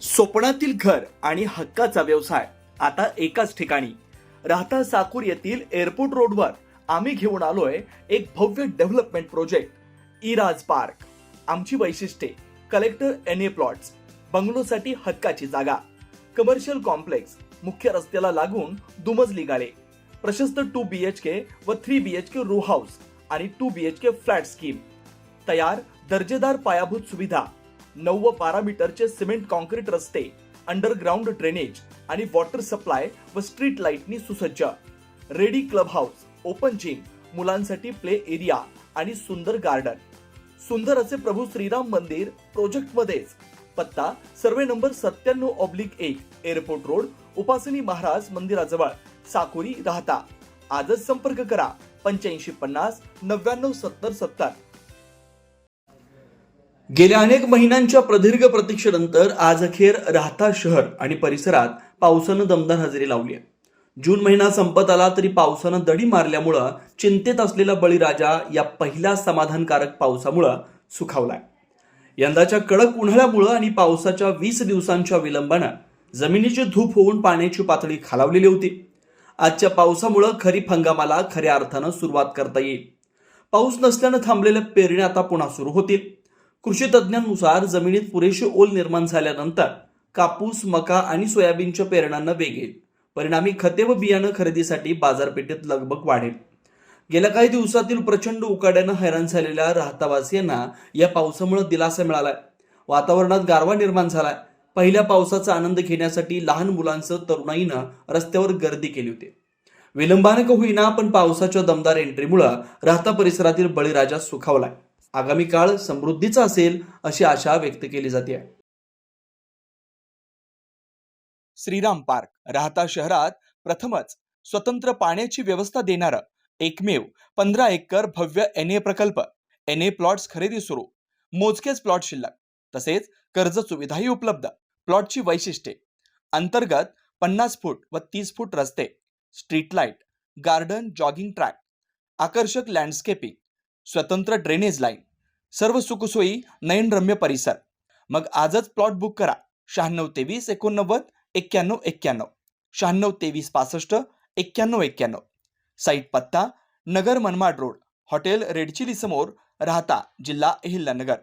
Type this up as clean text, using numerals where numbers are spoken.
स्वप्नातील घर आणि हक्काचा व्यवसाय आता एकाच ठिकाणी. राहता साकूर येथील एअरपोर्ट रोडवर आम्ही घेऊन आलोय एक भव्य डेव्हलपमेंट प्रोजेक्ट इराज पार्क. आमची वैशिष्ट्ये: कलेक्टर एनए प्लॉट्स, बंगलोसाठी हक्काची जागा, कमर्शियल कॉम्प्लेक्स, मुख्य रस्त्याला लागून दुमजली गाळे, प्रशस्त 2 BHK व 3 BHK रो हाऊस आणि 2 BHK फ्लॅट स्कीम. तयार दर्जेदार पायाभूत सुविधा, 9 व 12 मीटरचे सिमेंट कॉन्क्रीट रस्ते, अंडरग्राउंड ड्रेनेज आणि वॉटर सप्लाय व स्ट्रीट लाईटनी सुसज्ज. Ready club house, open gym, मुलांसाठी प्ले एरिया आणि सुंदर गार्डन. सुंदर असे प्रभू श्रीराम मंदिर प्रोजेक्ट मध्येच. पत्ता: सर्वे नंबर 97/1, एअरपोर्ट रोड, उपासनी महाराज मंदिराजवळ, साकुरी, राहता. आजच संपर्क करा 8550 99 70 70. गेल्या अनेक महिन्यांच्या प्रदीर्घ प्रतीक्षेनंतर आज अखेर राहता शहर आणि परिसरात पावसानं दमदार हजेरी लावली आहे. जून महिना संपत आला तरी पावसानं दडी मारल्यामुळं चिंतेत असलेला बळीराजा या पहिल्या समाधानकारक पावसामुळं सुखावलाय. यंदाच्या कडक उन्हाळ्यामुळं आणि पावसाच्या 20 दिवसांच्या विलंबानं जमिनीची धूप होऊन पाण्याची पातळी खालावलेली होती. आजच्या पावसामुळं खरीप हंगामाला खऱ्या अर्थानं सुरुवात करता येईल. पाऊस नसल्यानं थांबलेल्या पेरण्या आता पुन्हा सुरू होतील. कृषी तज्ज्ञांनुसार जमिनीत पुरेशी ओल निर्माण झाल्यानंतर कापूस, मका आणि सोयाबीनच्या पेरण्यांना वेग येईल. परिणामी खते व बियाणं खरेदीसाठी बाजारपेठेत लगबग वाढेल. गेल्या काही दिवसातील प्रचंड उकाड्यानं हैराण झालेल्या राहतावासियांना या पावसामुळे दिलासा मिळालाय. वातावरणात गारवा निर्माण झालाय. पहिल्या पावसाचा आनंद घेण्यासाठी लहान मुलांसह तरुणाईनं रस्त्यावर गर्दी केली होती. विलंबाने का होईना पण पावसाच्या दमदार एंट्रीमुळे राहता परिसरातील बळीराजा सुखावलाय. आगामी काळ समृद्धीचा असेल अशी आशा व्यक्त केली जाते. श्रीराम पार्क राहता शहरात प्रथमच स्वतंत्र पाण्याची व्यवस्था देणारं एकमेव 15 एकर भव्य एनए प्रकल्प. एनए प्लॉट्स खरेदी सुरू. मोजकेच प्लॉट शिल्लक. तसेच कर्ज सुविधाही उपलब्ध. प्लॉटची वैशिष्ट्ये: अंतर्गत 50 फूट व 30 फूट रस्ते, street light, garden, jogging track, आकर्षक लँडस्केपिंग, स्वतंत्र ड्रेनेज लाईन, सर्व सुखसोयी, नयनरम्य परिसर. मग आजच प्लॉट बुक करा. 9623 89 91 91, 9623 65 91 91. साईट पत्ता: Nagar Manmad road, hotel red chilli समोर, राहता, जिल्हा अहिल्यानगर.